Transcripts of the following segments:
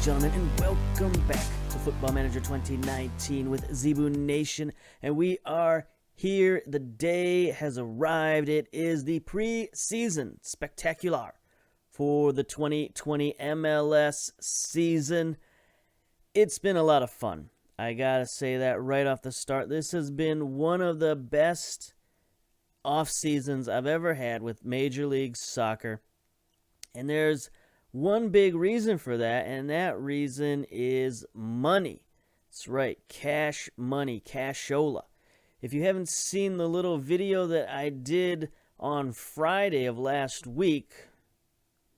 and gentlemen, and welcome back to Football Manager 2019 with Zebu Nation. And we are here. The day has arrived. It is the pre-season spectacular for the 2020 MLS season. It's been a lot of fun. I gotta say that right off the start. This has been one of the best off seasons I've ever had with Major League Soccer. And there's one big reason for that, and that reason is money. That's right, cash money, cashola. If you haven't seen the little video that I did on Friday of last week,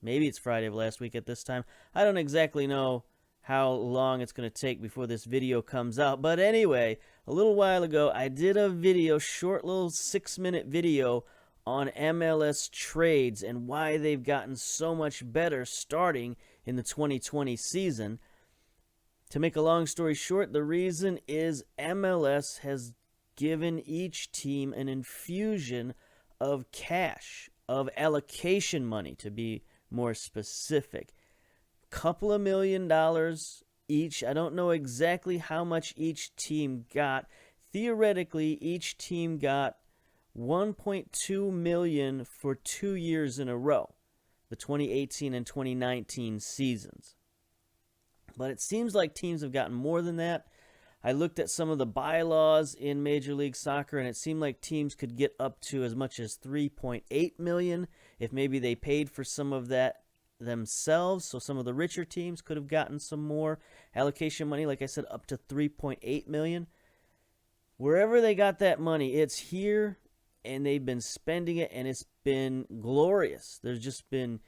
maybe it's Friday of last week at this time, I don't exactly know how long it's going to take before this video comes out. But anyway, a little while ago, I did a video, short little 6-minute video on MLS trades and why they've gotten so much better starting in the 2020 season. To make a long story short, the reason is MLS has given each team an infusion of cash, of allocation money to be more specific. Couple of $1 million each. I don't know exactly how much each team got. Theoretically, each team got $1.2 million for 2 years in a row, the 2018 and 2019 seasons. But it seems like teams have gotten more than that. I looked at some of the bylaws in Major League Soccer, and it seemed like teams could get up to as much as $3.8 million if maybe they paid for some of that themselves. So some of the richer teams could have gotten some more allocation money, like I said, up to $3.8 million. Wherever they got that money, it's here, and they've been spending it, and it's been glorious. There's just been,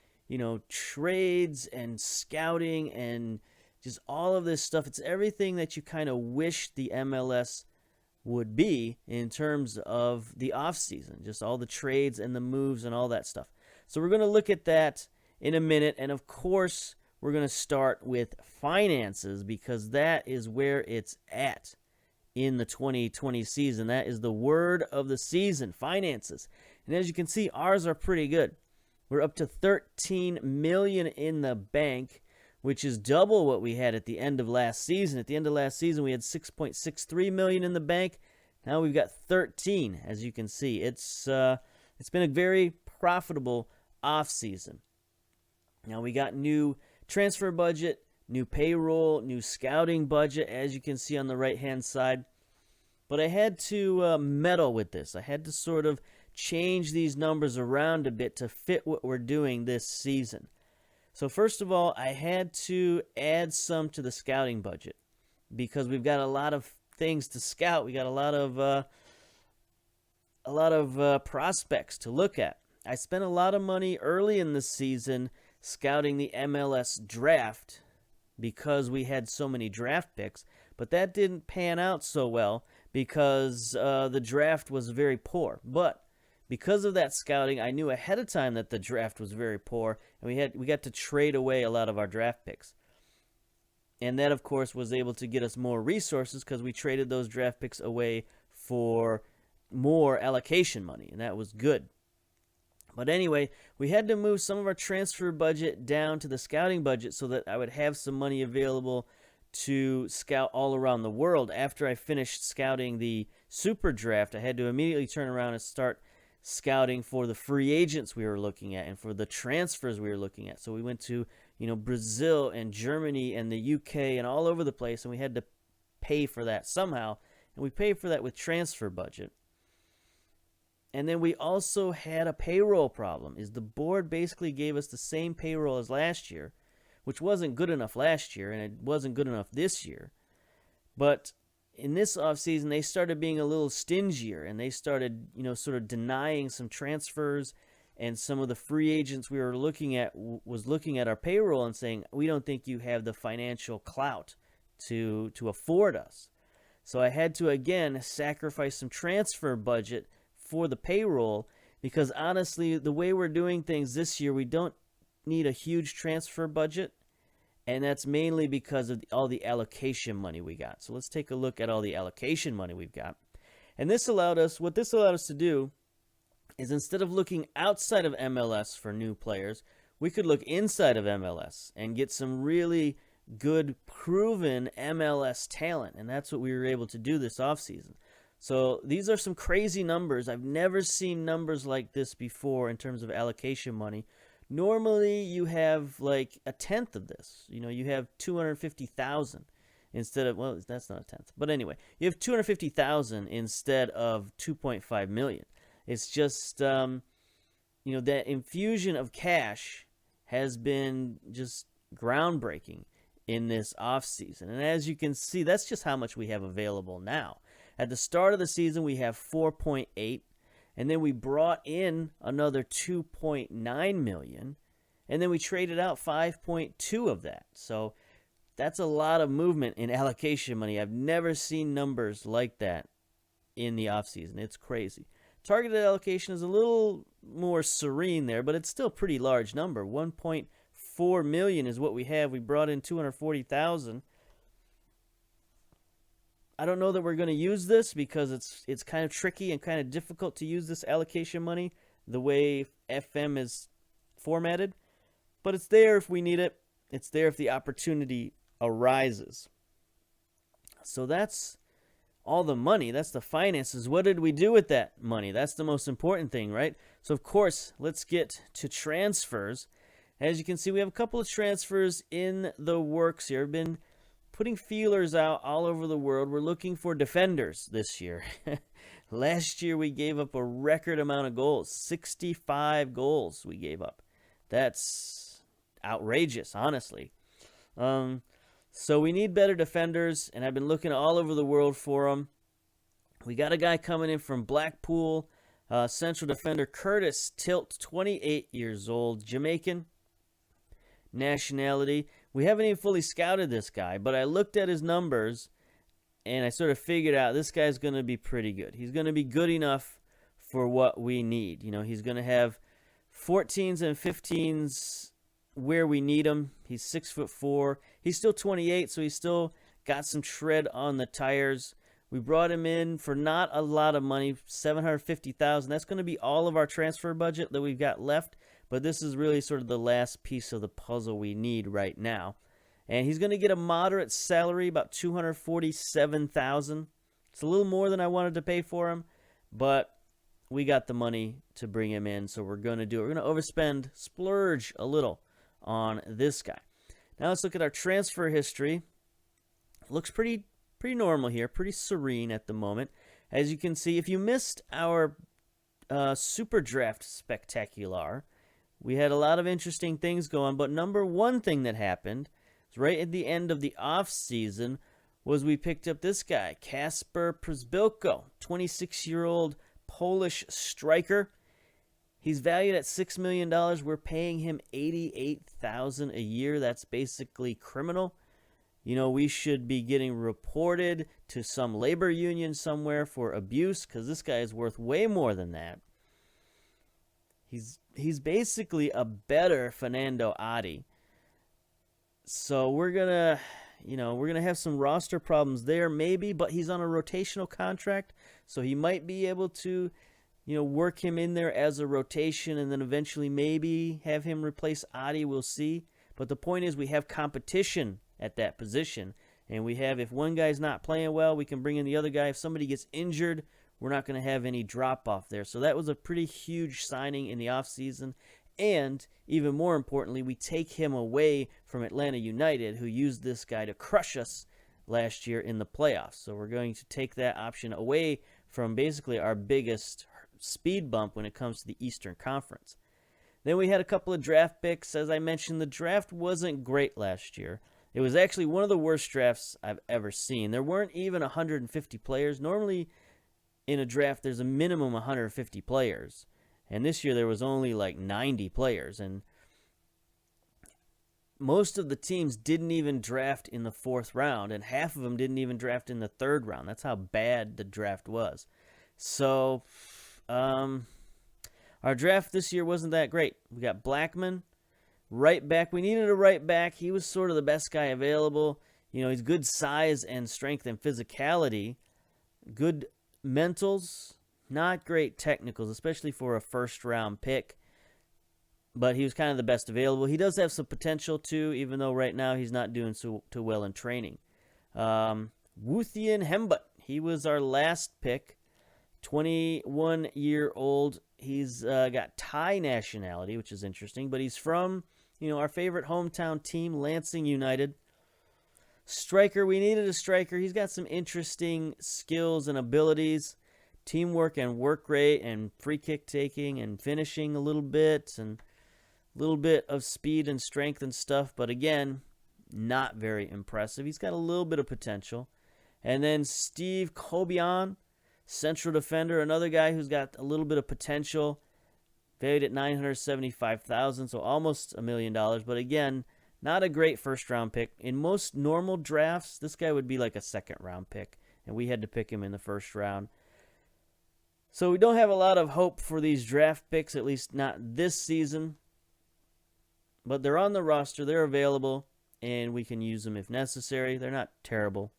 trades and scouting and just all of this stuff. It's everything that you kind of wish the MLS would be in terms of the offseason, just all the trades and the moves and all that stuff. So we're going to look at that in a minute, and of course, we're going to start with finances because that is where it's at in the 2020 season. That is the word of the season, finances. And as you can see, ours are pretty good. We're up to $13 million in the bank, which is double what we had at the end of last season. At the end of last season, we had $6.63 million in the bank. Now we've got 13, as you can see. It's been a very profitable off season. Now we got new transfer budget, new payroll, new scouting budget, as you can see on the right-hand side. But I had to meddle with this. I had to sort of change these numbers around a bit to fit what we're doing this season. So first of all, I had to add some to the scouting budget because we've got a lot of things to scout. We got a lot of prospects to look at. I spent a lot of money early in the season scouting the MLS draft because we had so many draft picks, but that didn't pan out so well because the draft was very poor. But because of that scouting, I knew ahead of time that the draft was very poor, and we got to trade away a lot of our draft picks. And that, of course, was able to get us more resources because we traded those draft picks away for more allocation money, and that was good. But anyway, we had to move some of our transfer budget down to the scouting budget so that I would have some money available to scout all around the world. After I finished scouting the Super Draft, I had to immediately turn around and start scouting for the free agents we were looking at and for the transfers we were looking at. So we went to, Brazil and Germany and the UK and all over the place, and we had to pay for that somehow. And we paid for that with transfer budget. And then we also had a payroll problem. The board basically gave us the same payroll as last year, which wasn't good enough last year, and it wasn't good enough this year. But in this offseason, they started being a little stingier, and they started, sort of denying some transfers, and some of the free agents we were looking at was looking at our payroll and saying, we don't think you have the financial clout to afford us. So I had to, again, sacrifice some transfer budget for the payroll because, honestly, the way we're doing things this year, we don't need a huge transfer budget, and that's mainly because of all the allocation money we got. So let's take a look at all the allocation money we've got. And what this allowed us to do is instead of looking outside of MLS for new players, we could look inside of MLS and get some really good, proven MLS talent, and that's what we were able to do this offseason. So these are some crazy numbers. I've never seen numbers like this before in terms of allocation money. Normally, you have like a tenth of this. You have 250,000 instead of, well, that's not a tenth. But anyway, you have 250,000 instead of 2.5 million. It's just, that infusion of cash has been just groundbreaking in this offseason. And as you can see, that's just how much we have available now. At the start of the season, we have 4.8, and then we brought in another 2.9 million, and then we traded out 5.2 of that. So that's a lot of movement in allocation money. I've never seen numbers like that in the offseason. It's crazy. Targeted allocation is a little more serene there, but it's still a pretty large number. 1.4 million is what we have. We brought in 240,000. I don't know that we're going to use this because it's kind of tricky and kind of difficult to use this allocation money the way FM is formatted. But it's there if we need it. It's there if the opportunity arises. So that's all the money. That's the finances. What did we do with that money? That's the most important thing, right? So, of course, let's get to transfers. As you can see, we have a couple of transfers in the works here. I've been putting feelers out all over the world. We're looking for defenders this year. Last year, we gave up a record amount of goals. 65 goals we gave up. That's outrageous, honestly. So we need better defenders, and I've been looking all over the world for them. We got a guy coming in from Blackpool, central defender Curtis Tilt, 28 years old, Jamaican nationality. We haven't even fully scouted this guy, but I looked at his numbers, and I sort of figured out this guy's going to be pretty good. He's going to be good enough for what we need. He's going to have 14s and 15s where we need him. He's 6'4". He's still 28, so he's still got some tread on the tires. We brought him in for not a lot of money, $750,000. That's going to be all of our transfer budget that we've got left, but this is really sort of the last piece of the puzzle we need right now. And he's going to get a moderate salary, about $247,000. It's a little more than I wanted to pay for him, but we got the money to bring him in, so we're going to do it. We're going to overspend, splurge a little on this guy. Now let's look at our transfer history. It looks pretty normal here, pretty serene at the moment. As you can see, if you missed our Super Draft Spectacular, we had a lot of interesting things going, but number one thing that happened is right at the end of the off season was we picked up this guy, Kasper Przybylko, 26-year-old Polish striker. He's valued at $6 million. We're paying him $88,000 a year. That's basically criminal. We should be getting reported to some labor union somewhere for abuse because this guy is worth way more than that. He's basically a better Fernando Adi. So we're gonna have some roster problems there maybe, but he's on a rotational contract, so he might be able to work him in there as a rotation and then eventually maybe have him replace Adi. We'll see. But the point is we have competition at that position. And we have, if one guy's not playing well, we can bring in the other guy. If somebody gets injured, we're not going to have any drop-off there. So that was a pretty huge signing in the offseason. And even more importantly, we take him away from Atlanta United, who used this guy to crush us last year in the playoffs. So we're going to take that option away from basically our biggest speed bump when it comes to the Eastern Conference. Then we had a couple of draft picks. As I mentioned, the draft wasn't great last year. It was actually one of the worst drafts I've ever seen. There weren't even 150 players. Normally in a draft there's a minimum 150 players. And this year there was only like 90 players. And most of the teams didn't even draft in the fourth round. And half of them didn't even draft in the third round. That's how bad the draft was. So our draft this year wasn't that great. We got Blackman, right back. We needed a right back. He was sort of the best guy available. He's good size and strength and physicality. Good mentals, not great technicals, especially for a first-round pick. but he was kind of the best available. He does have some potential too, even though right now he's not doing too well in training. Wuthian Hembut, he was our last pick, 21-year-old. He's got Thai nationality, which is interesting, but he's from, our favorite hometown team, Lansing United. Striker, we needed a striker. He's got some interesting skills and abilities, teamwork and work rate and free kick taking and finishing a little bit and a little bit of speed and strength and stuff, but again, not very impressive. He's got a little bit of potential. And then Steve Kobian, central defender, another guy who's got a little bit of potential, valued at $975,000, so almost $1 million, but again, not a great first-round pick. In most normal drafts, this guy would be like a second-round pick, and we had to pick him in the first round. So we don't have a lot of hope for these draft picks, at least not this season. But they're on the roster, they're available, and we can use them if necessary. They're not terrible.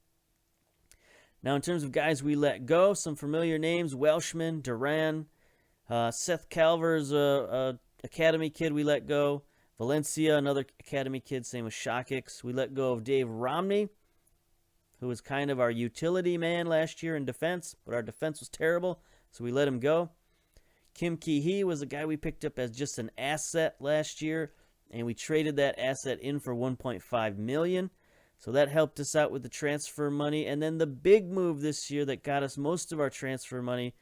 Now, in terms of guys we let go, some familiar names: Welshman, Duran, Seth Calver's a academy kid we let go. Valencia, another academy kid, same with Shakix. We let go of Dave Romney, who was kind of our utility man last year in defense, but our defense was terrible, so we let him go. Kim Ki-hee was a guy we picked up as just an asset last year, and we traded that asset in for $1.5 million. So that helped us out with the transfer money. And then the big move this year that got us most of our transfer money,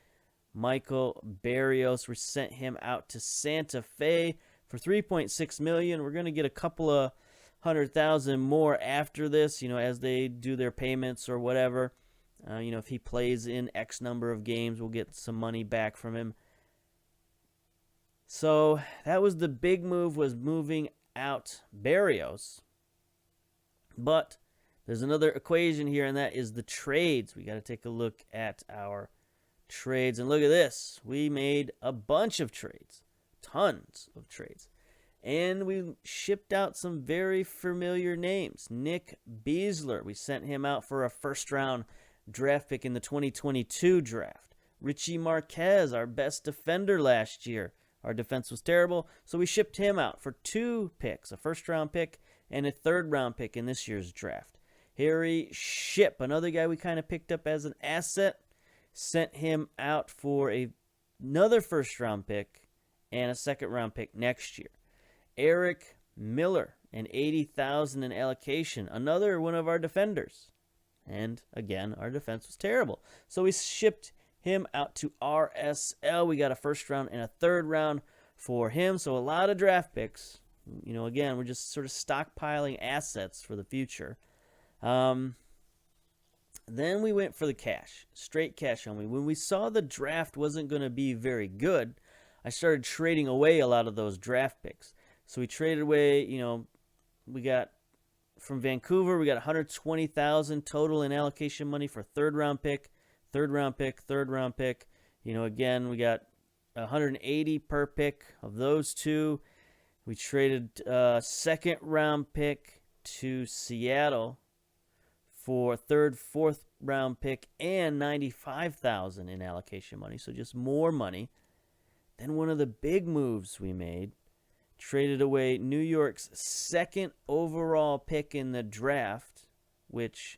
Michael Barrios. We sent him out to Santa Fe for $3.6 million. We're going to get a couple of $100,000 more after this, as they do their payments or whatever. If he plays in X number of games, we'll get some money back from him. So that was the big move, was moving out Barrios. But there's another equation here, and that is the trades. We got to take a look at our trades. And look at this. We made a bunch of trades. Tons of trades. And we shipped out some very familiar names. Nick Beasler. We sent him out for a first-round draft pick in the 2022 draft. Richie Marquez, our best defender last year. Our defense was terrible, so we shipped him out for 2 picks, a first-round pick and a third-round pick in this year's draft. Harry Shipp, another guy we kind of picked up as an asset, sent him out for another first-round pick and a second-round pick next year. Eric Miller, an $80,000 in allocation, another one of our defenders. And again, our defense was terrible, so we shipped him out to RSL. We got a first round and a third round for him. So a lot of draft picks. Again, we're just sort of stockpiling assets for the future. Then we went for the cash, straight cash only. When we saw the draft wasn't going to be very good, I started trading away a lot of those draft picks. So we traded away, we got from Vancouver, we got $120,000 total in allocation money for third round pick. Third round pick. Again, we got $180 per pick of those two. We traded second round pick to Seattle for third, fourth round pick and $95,000 in allocation money. So just more money. Then one of the big moves we made, traded away New York's second overall pick in the draft, which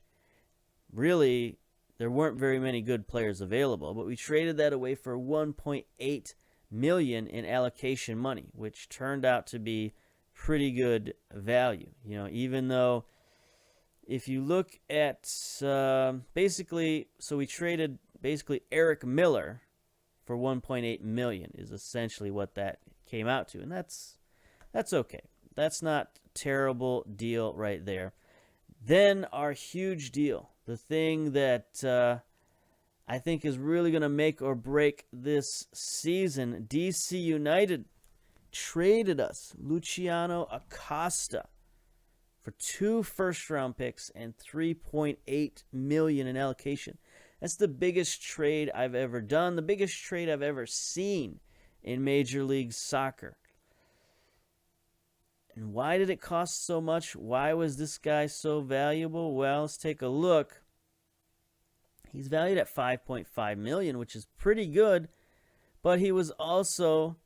really, there weren't very many good players available, but we traded that away for $1.8 million in allocation money, which turned out to be pretty good value. Even though if you look at basically, so we traded basically Eric Miller for $1.8 million is essentially what that came out to, and that's okay. That's not a terrible deal right there. Then our huge deal, the thing that I think is really going to make or break this season, DC United traded us Luciano Acosta for 2 first-round picks and $3.8 million in allocation. That's the biggest trade I've ever done, the biggest trade I've ever seen in Major League Soccer. And why did it cost so much? Why was this guy so valuable? Well, let's take a look. He's valued at $5.5 million, which is pretty good, but he was also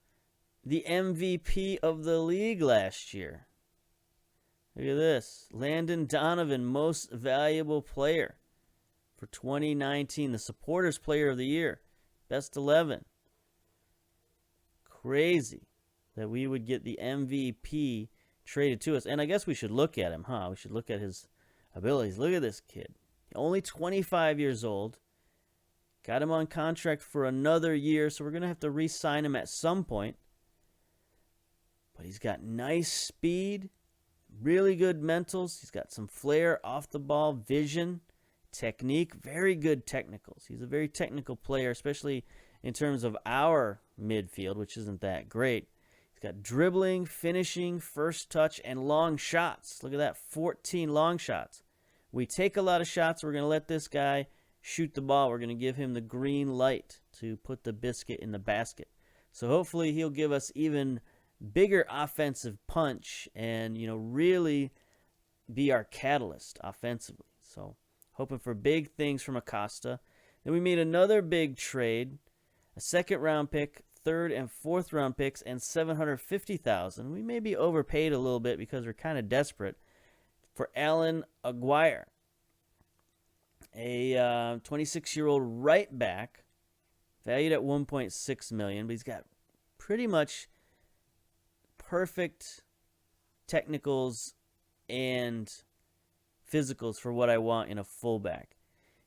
the MVP of the league last year. Look at this. Landon Donovan, most valuable player for 2019. The supporters player of the year. Best 11. Crazy that we would get the MVP traded to us. And I guess we should look at him, huh? We should look at his abilities. Look at this kid. Only 25 years old. Got him on contract for another year, so we're going to have to re-sign him at some point. But he's got nice speed, really good mentals. He's got some flair, off the ball, vision, technique, very good technicals. He's a very technical player, especially in terms of our midfield, which isn't that great. He's got dribbling, finishing, first touch, and long shots. Look at that, 14 long shots. We take a lot of shots. We're going to let this guy shoot the ball. We're going to give him the green light to put the biscuit in the basket. So hopefully he'll give us even bigger offensive punch and, really be our catalyst offensively. So hoping for big things from Acosta. Then we made another big trade, a second-round pick, third and fourth round picks, and $750,000. We may be overpaid a little bit because we're kind of desperate, for Alan Aguirre, a 26-year-old right back, valued at $1.6 million, but he's got pretty much perfect technicals and physicals for what I want in a fullback.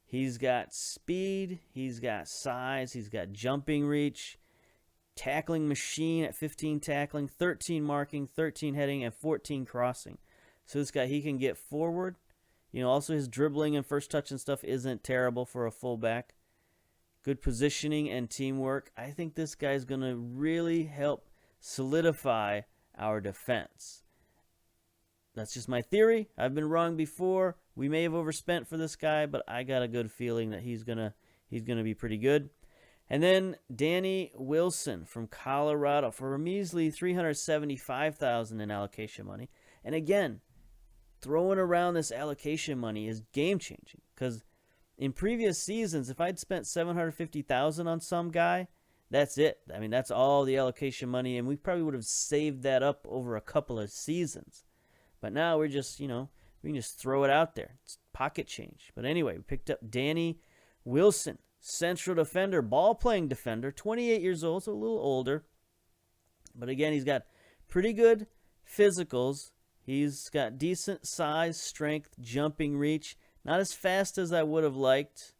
He's got speed, he's got size, he's got jumping reach, tackling machine at 15 tackling, 13 marking, 13 heading, and 14 crossing. So this guy, he can get forward. Also his dribbling and first touch and stuff isn't terrible for a fullback. Good positioning and teamwork. I think this guy's going to really help solidify our defense. That's just my theory. I've been wrong before. We may have overspent for this guy, but I got a good feeling that he's gonna be pretty good. And then Danny Wilson from Colorado for a measly $375,000 in allocation money. And again, throwing around this allocation money is game-changing, because in previous seasons, if I'd spent $750,000 on some guy, that's it. I mean, that's all the allocation money, and we probably would have saved that up over a couple of seasons. But now we're just, we can just throw it out there. It's pocket change. But anyway, we picked up Danny Wilson, central defender, ball-playing defender, 28 years old, so a little older. But again, he's got pretty good physicals. He's got decent size, strength, jumping reach. Not as fast as I would have liked,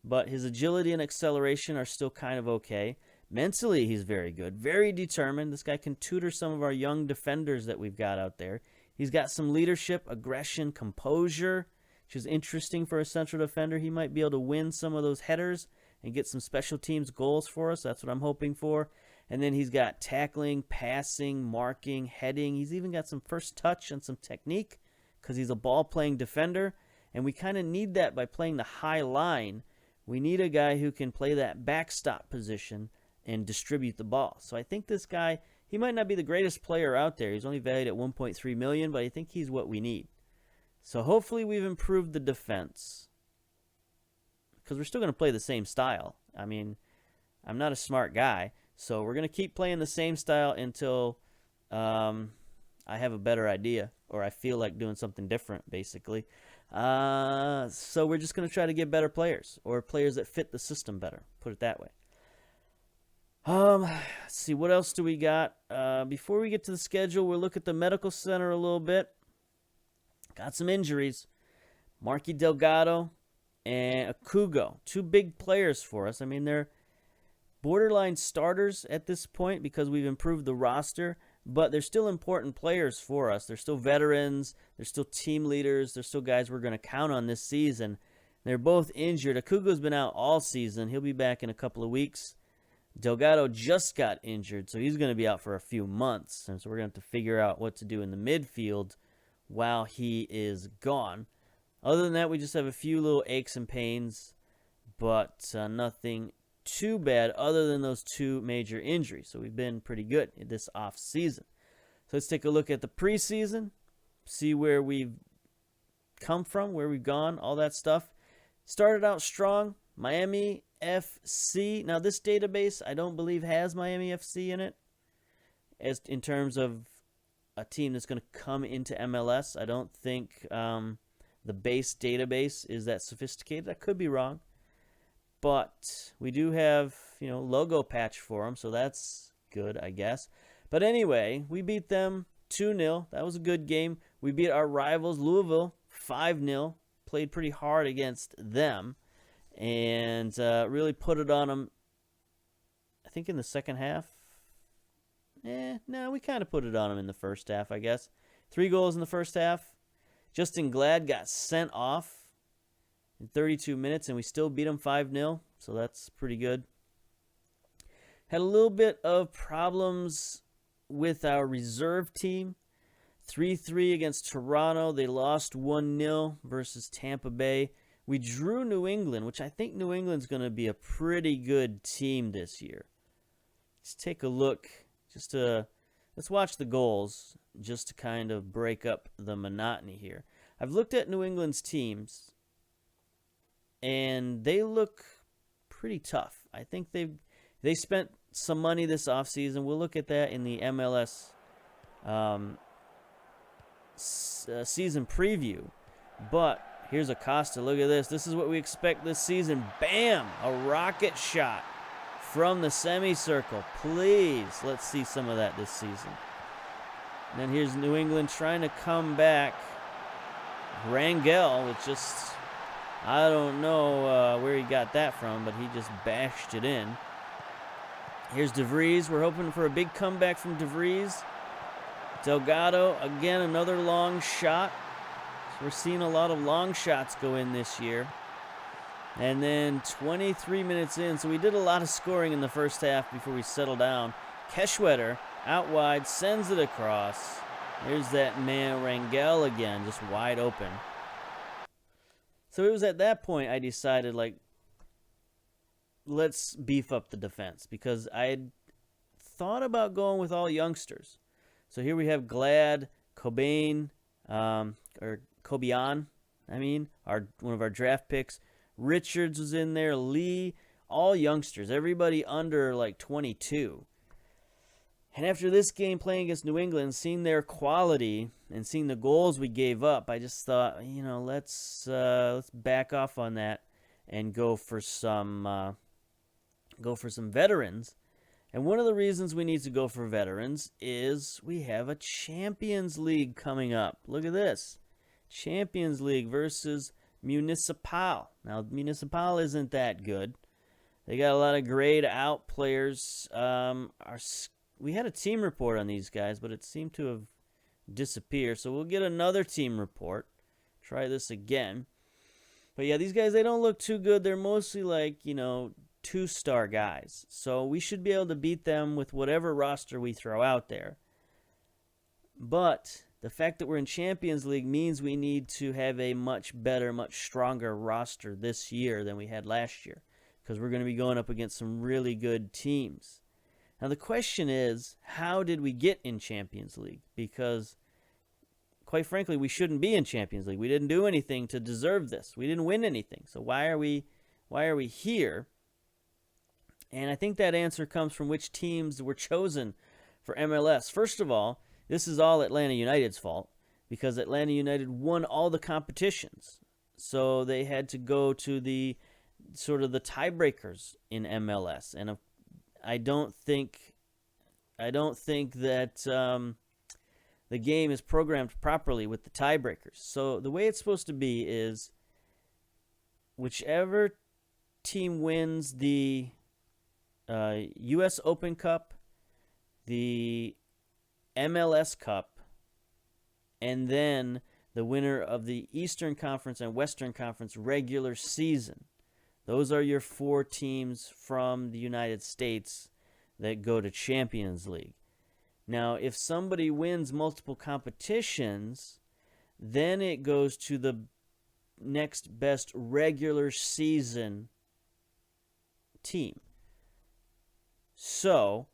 but his agility and acceleration are still kind of okay. Mentally, he's very good, very determined. This guy can tutor some of our young defenders that we've got out there. He's got some leadership, aggression, composure, which is interesting for a central defender. He might be able to win some of those headers and get some special teams goals for us. That's what I'm hoping for. And then he's got tackling, passing, marking, heading. He's even got some first touch and some technique because he's a ball-playing defender. And we kind of need that by playing the high line. We need a guy who can play that backstop position and distribute the ball. So I think this guy, he might not be the greatest player out there. He's only valued at $1.3 million, but I think he's what we need. So hopefully we've improved the defense, because we're still going to play the same style. I mean, I'm not a smart guy, so we're going to keep playing the same style until I have a better idea, or I feel like doing something different, basically. So we're just going to try to get better players, or players that fit the system better, put it that way. Let's see, what else do we got? Before we get to the schedule, we'll look at the medical center a little bit. Got some injuries. Marky Delgado and Akugo, two big players for us. I mean, they're borderline starters at this point because we've improved the roster, but they're still important players for us. They're still veterans. They're still team leaders. They're still guys we're going to count on this season. They're both injured. Akugo's been out all season. He'll be back in a couple of weeks. Delgado just got injured, so he's going to be out for a few months. And so we're going to have to figure out what to do in the midfield while he is gone. Other than that, we just have a few little aches and pains, but nothing too bad other than those two major injuries. So we've been pretty good in this off season. So let's take a look at the preseason, see where we've come from, where we've gone, all that stuff. Started out strong, Miami FC. Now this database I don't believe has Miami FC in it. as in terms of a team that's going to come into MLS. I don't think the base database is that sophisticated. I could be wrong. But we do have, logo patch for them, so that's good, I guess. But anyway, we beat them 2-0. That was a good game. We beat our rivals, Louisville, 5-0. Played pretty hard against them and really put it on them, I think, in the second half. No, we kind of put it on them in the first half, I guess. 3 goals in the first half. Justin Glad got sent off in 32 minutes, and we still beat them 5-0, so that's pretty good. Had a little bit of problems with our reserve team. 3-3 against Toronto. They lost 1-0 versus Tampa Bay. We drew New England, which I think New England's going to be a pretty good team this year. Let's take a look. Let's watch the goals just to kind of break up the monotony here. I've looked at New England's teams, and they look pretty tough. I think they spent some money this offseason. We'll look at that in the MLS season preview. But here's Acosta. Look at this. This is what we expect this season. Bam! A rocket shot from the semicircle. Please, let's see some of that this season. And then here's New England trying to come back. Rangel with just... I don't know where he got that from, but he just bashed it in. Here's DeVries. We're hoping for a big comeback from DeVries. Delgado, again, another long shot. So we're seeing a lot of long shots go in this year. And then 23 minutes in, so we did a lot of scoring in the first half before we settled down. Keschweder, out wide, sends it across. There's that man Rangel again, just wide open. So it was at that point I decided, let's beef up the defense, because I had thought about going with all youngsters. So here we have Glad, Cobian, one of our draft picks. Richards was in there, Lee, all youngsters, everybody under 22. And after this game playing against New England, seeing their quality and seeing the goals we gave up, I just thought, let's back off on that and go for some veterans. And one of the reasons we need to go for veterans is we have a Champions League coming up. Look at this. Champions League versus Municipal. Now, Municipal isn't that good. They got a lot of grayed out players. We had a team report on these guys, but it seemed to have disappeared. So we'll get another team report. Try this again. But yeah, these guys, they don't look too good. They're mostly 2-star guys. So we should be able to beat them with whatever roster we throw out there. But the fact that we're in Champions League means we need to have a much better, much stronger roster this year than we had last year, because we're going to be going up against some really good teams. Now the question is, how did we get in Champions League? Because, quite frankly, we shouldn't be in Champions League. We didn't do anything to deserve this. We didn't win anything. So why are we here? And I think that answer comes from which teams were chosen for MLS. First of all, this is all Atlanta United's fault, because Atlanta United won all the competitions. So they had to go to the tiebreakers in MLS. And I don't think that the game is programmed properly with the tiebreakers. So the way it's supposed to be is whichever team wins the U.S. Open Cup, the MLS Cup, and then the winner of the Eastern Conference and Western Conference regular season. Those are your 4 teams from the United States that go to Champions League. Now, if somebody wins multiple competitions, then it goes to the next best regular season team. So,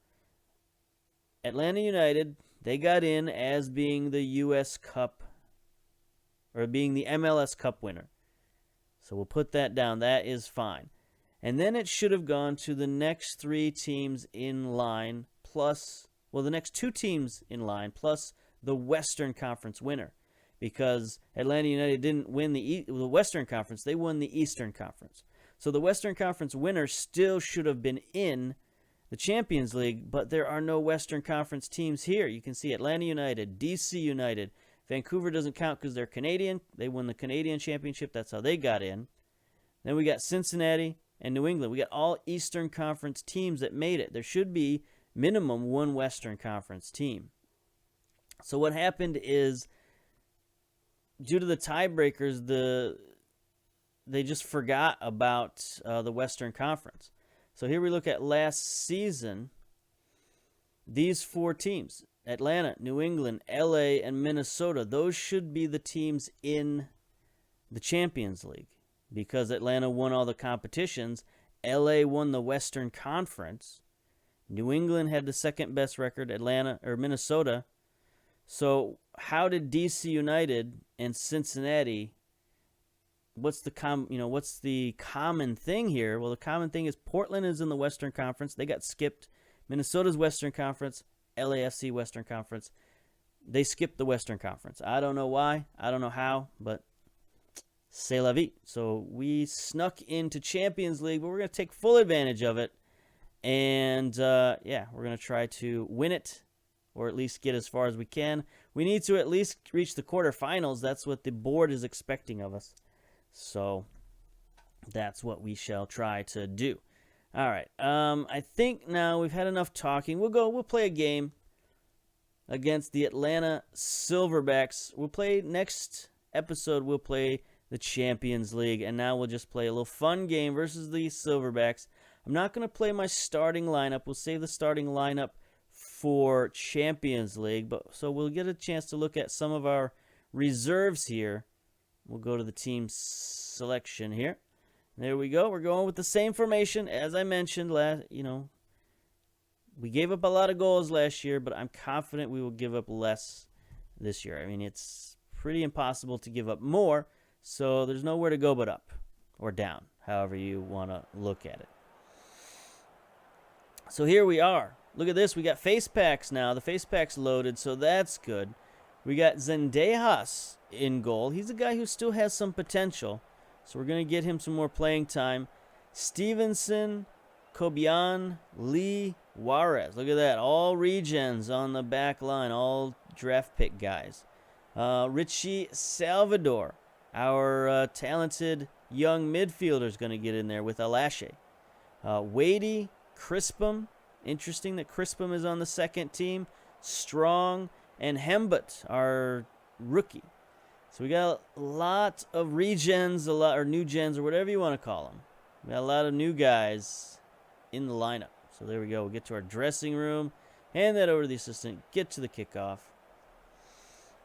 Atlanta United, they got in as being the U.S. Cup, or being the MLS Cup winner. So we'll put that down. That is fine. And then it should have gone to the next 3 teams in line, plus well, the next 2 teams in line, plus the Western Conference winner. Because Atlanta United didn't win the Western Conference, they won the Eastern Conference. So the Western Conference winner still should have been in the Champions League, but there are no Western Conference teams here. You can see Atlanta United, DC United. Vancouver doesn't count because they're Canadian. They won the Canadian Championship. That's how they got in. Then we got Cincinnati and New England. We got all Eastern Conference teams that made it. There should be minimum 1 Western Conference team. So what happened is, due to the tiebreakers, they just forgot about the Western Conference. So here we look at last season. These 4 teams, Atlanta, New England, LA, and Minnesota, those should be the teams in the Champions League. Because Atlanta won all the competitions, LA won the Western Conference. New England had the second best record, Minnesota. So how did DC United and Cincinnati, what's the common thing here? Well, the common thing is Portland is in the Western Conference. They got skipped. Minnesota's Western Conference, LAFC Western Conference. They skipped the Western Conference. I don't know why. I don't know how, but c'est la vie. So we snuck into Champions League, but we're going to take full advantage of it. And, we're going to try to win it, or at least get as far as we can. We need to at least reach the quarterfinals. That's what the board is expecting of us. So that's what we shall try to do. All right. I think now we've had enough talking. We'll play a game against the Atlanta Silverbacks. We'll play next episode. We'll play the Champions League. And now we'll just play a little fun game versus the Silverbacks. I'm not going to play my starting lineup. We'll save the starting lineup for Champions League, so we'll get a chance to look at some of our reserves here. We'll go to the team selection here. There we go. We're going with the same formation as I mentioned we gave up a lot of goals last year, but I'm confident we will give up less this year. I mean, it's pretty impossible to give up more, so there's nowhere to go but up or down, however you want to look at it. So here we are. Look at this. We got face packs now. The face pack's loaded, so that's good. We got Zendejas in goal. He's a guy who still has some potential, so we're going to get him some more playing time. Stevenson, Kobian, Lee, Juarez. Look at that. All regens on the back line. All draft pick guys. Richie Salvador, our talented young midfielder, is going to get in there with Alashe. Wadey, Crispum. Interesting that Crispum is on the second team. Strong, and Hembut, our rookie. So we got a lot of regens, or new gens, or whatever you want to call them. We got a lot of new guys in the lineup. So there we go. We'll get to our dressing room. Hand that over to the assistant. Get to the kickoff.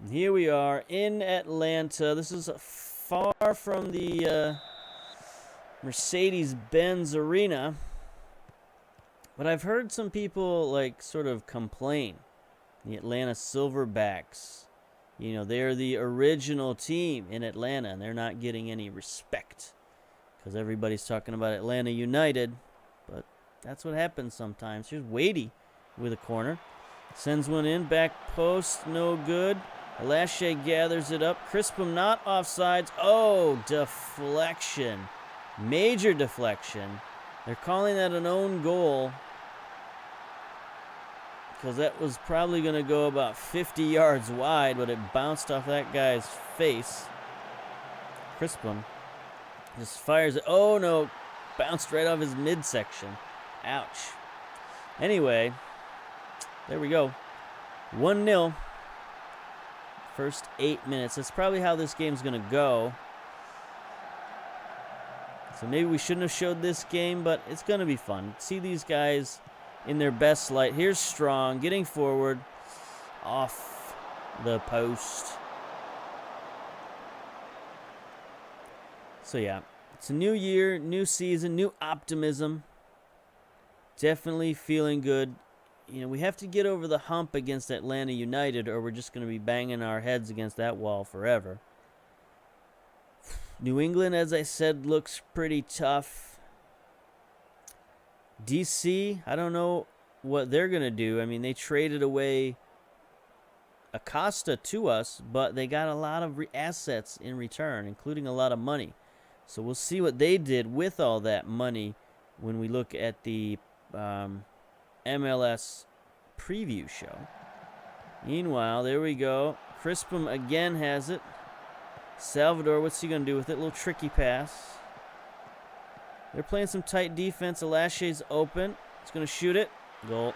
And here we are in Atlanta. This is far from the Mercedes-Benz Arena. But I've heard some people sort of complain. The Atlanta Silverbacks, they're the original team in Atlanta, and they're not getting any respect because everybody's talking about Atlanta United. But that's what happens sometimes. Here's Wadey with a corner. Sends one in, back post, no good. Alashe gathers it up. Crispum not offsides. Oh, deflection. Major deflection. They're calling that an own goal, because that was probably going to go about 50 yards wide, but it bounced off that guy's face. Crispum just fires it. Oh, no. Bounced right off his midsection. Ouch. Anyway, there we go. 1-0. First 8 minutes. That's probably how this game's going to go. So maybe we shouldn't have showed this game, but it's going to be fun. See these guys in their best light. Here's Strong getting forward off the post. So yeah, it's a new year, new season, new optimism. Definitely feeling good. We have to get over the hump against Atlanta United, or we're just going to be banging our heads against that wall forever. New England, as I said, looks pretty tough. DC, I don't know what they're going to do. I mean, they traded away Acosta to us, but they got a lot of assets in return, including a lot of money. So we'll see what they did with all that money when we look at the MLS preview show. Meanwhile, there we go. Crispum again has it. Salvador, what's he going to do with it? A little tricky pass. They're playing some tight defense. Alashe's open. He's going to shoot it. Goal.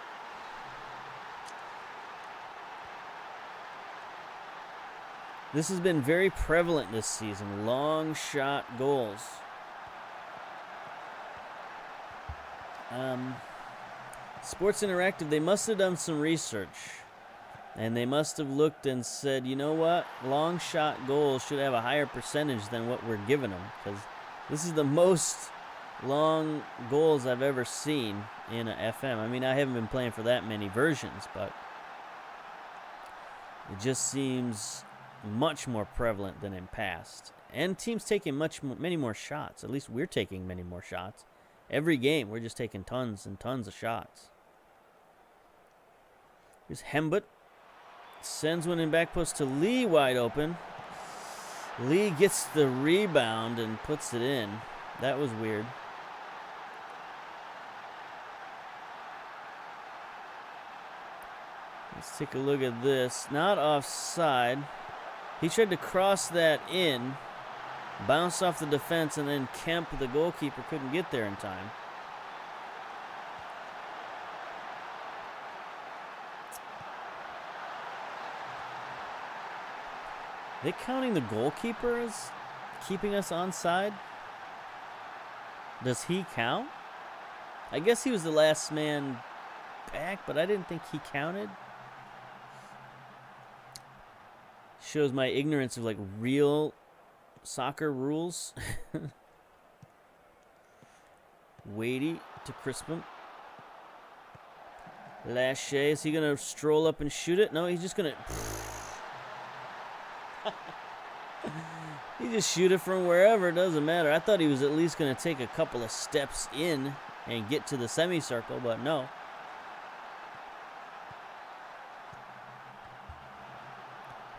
This has been very prevalent this season. Long shot goals. Sports Interactive, they must have done some research. And they must have looked and said, you know what? Long shot goals should have a higher percentage than what we're giving them. Because this is the most long goals I've ever seen in a FM. I mean, I haven't been playing for that many versions, but it just seems much more prevalent than in past. And teams taking many more shots. At least we're taking many more shots. Every game, we're just taking tons and tons of shots. Here's Hembut. Sends one in back post to Lee, wide open. Lee gets the rebound and puts it in. That was weird. Let's take a look at this. Not offside. He tried to cross that in, bounced off the defense, and then Kemp, the goalkeeper, couldn't get there in time. Are they counting the goalkeeper as keeping us onside? Does he count? I guess he was the last man back, but I didn't think he counted. Shows my ignorance of like real soccer rules. Wadey to Crispum. Lachey, is he gonna stroll up and shoot it? No, he's just gonna he just shoot it from wherever, it doesn't matter. I thought he was at least gonna take a couple of steps in and get to the semicircle, but no.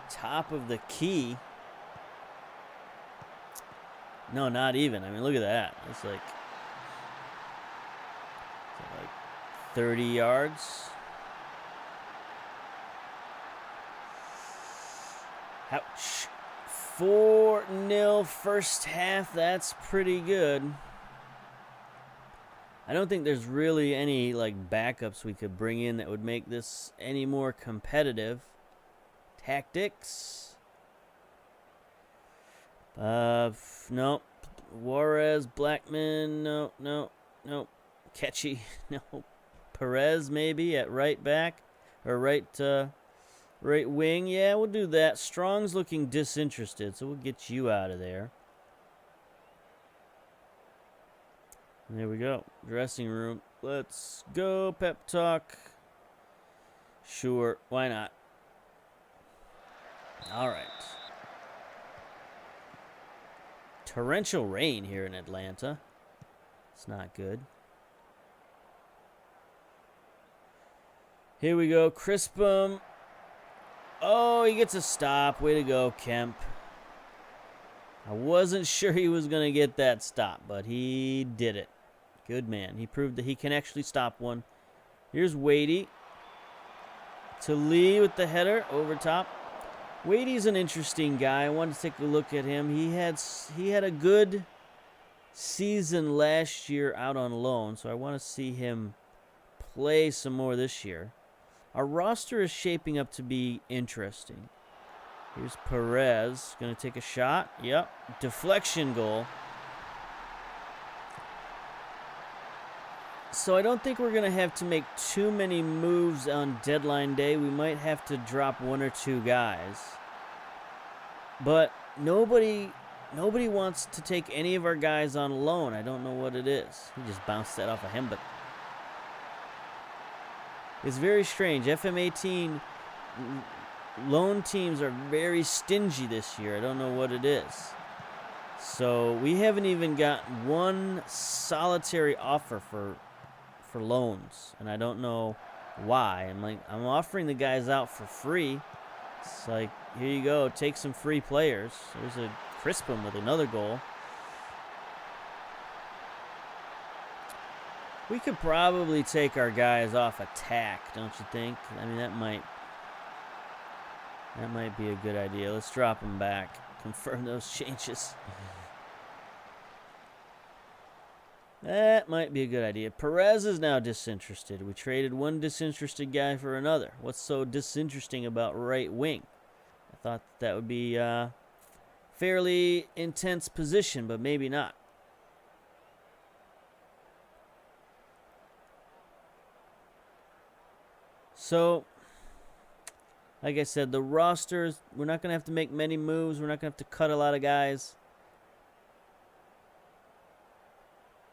Top of the key. No, not even. I mean, look at that. It's like 30 yards. Ouch. 4-0 first half. That's pretty good. I don't think there's really any like backups we could bring in that would make this any more competitive. Tactics. No. Juarez, Blackman, no. Ketchy, no. Perez maybe at right back or right wing. Yeah, we'll do that. Strong's looking disinterested, so we'll get you out of there. And there we go. Dressing room. Let's go. Pep talk. Sure, why not? All right. Torrential rain here in Atlanta. It's not good. Here we go. Crispum. Oh, he gets a stop. Way to go, Kemp. I wasn't sure he was going to get that stop, but he did it. Good man. He proved that he can actually stop one. Here's Wadey. To Lee with the header over top. Wadey's an interesting guy. I wanted to take a look at him. He had a good season last year out on loan, so I want to see him play some more this year. Our roster is shaping up to be interesting. Here's Perez. Going to take a shot. Yep. Deflection goal. So I don't think we're going to have to make too many moves on deadline day. We might have to drop one or two guys. But nobody wants to take any of our guys on loan. I don't know what it is. He just bounced that off of him, but it's very strange. FM18 loan teams are very stingy this year. I don't know what it is. So we haven't even got one solitary offer for for loans, and I don't know why. I'm offering the guys out for free. It's like, here you go, take some free players. There's a Crispin with another goal. We could probably take our guys off attack, don't you think? I mean, that might be a good idea. Let's drop them back. Confirm those changes. That might be a good idea. Perez is now disinterested. We traded one disinterested guy for another. What's so disinteresting about right wing? I thought that would be a fairly intense position, but maybe not. So, like I said, the rosters, we're not going to have to make many moves. We're not going to have to cut a lot of guys.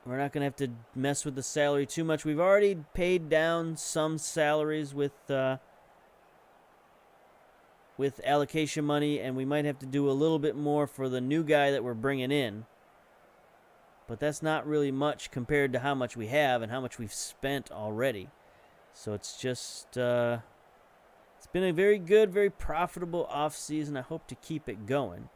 We're not going to have to mess with the salary too much. We've already paid down some salaries with allocation money, and we might have to do a little bit more for the new guy that we're bringing in. But that's not really much compared to how much we have and how much we've spent already. So it's just, it's been a very good, very profitable off-season. I hope to keep it going.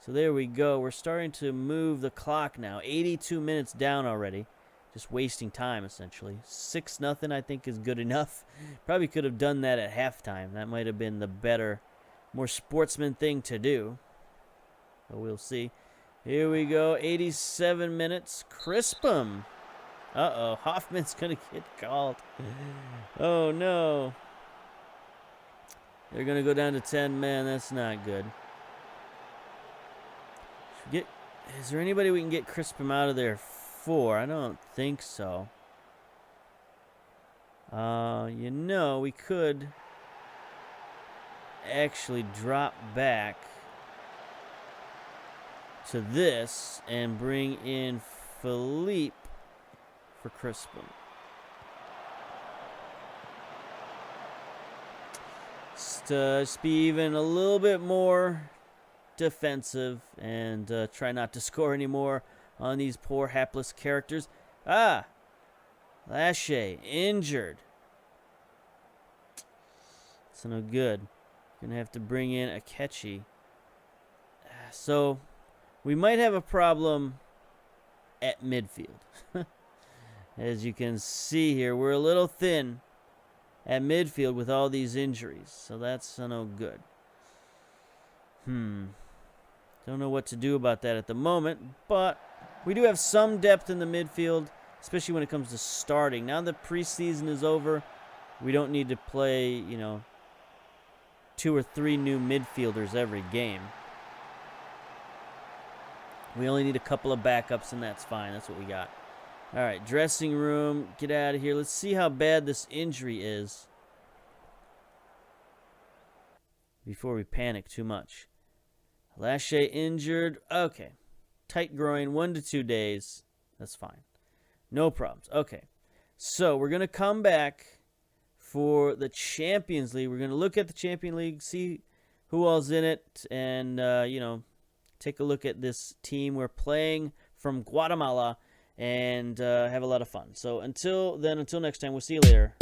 So there we go. We're starting to move the clock now. 82 minutes down already. Just wasting time, essentially. 6-0, I think, is good enough. Probably could have done that at halftime. That might have been the better, more sportsman thing to do. But we'll see. Here we go. 87 minutes. Crispum. Uh-oh. Hoffman's going to get called. Oh, no. They're going to go down to 10 men. That's not good. Is there anybody we can get Crispum out of there for? I don't think so. You know, we could actually drop back to this and bring in Philippe for Crispum. Just be even a little bit more defensive and try not to score anymore on these poor hapless characters. Ah, Lachey injured. It's no good. Gonna have to bring in Akechi. So we might have a problem at midfield. As you can see here, we're a little thin at midfield with all these injuries, so that's no good. Don't know what to do about that at the moment, but we do have some depth in the midfield, especially when it comes to starting. Now the preseason is over, we don't need to play, you know, 2 or 3 new midfielders every game. We only need a couple of backups, and that's fine. That's what we got. All right, dressing room, get out of here. Let's see how bad this injury is before we panic too much. Lachey injured. Okay. Tight groin, 1 to 2 days. That's fine. No problems. Okay. So we're going to come back for the Champions League. We're going to look at the Champions League, see who all's in it, and, you know, take a look at this team we're playing from Guatemala and have a lot of fun. So until then, until next time, we'll see you later.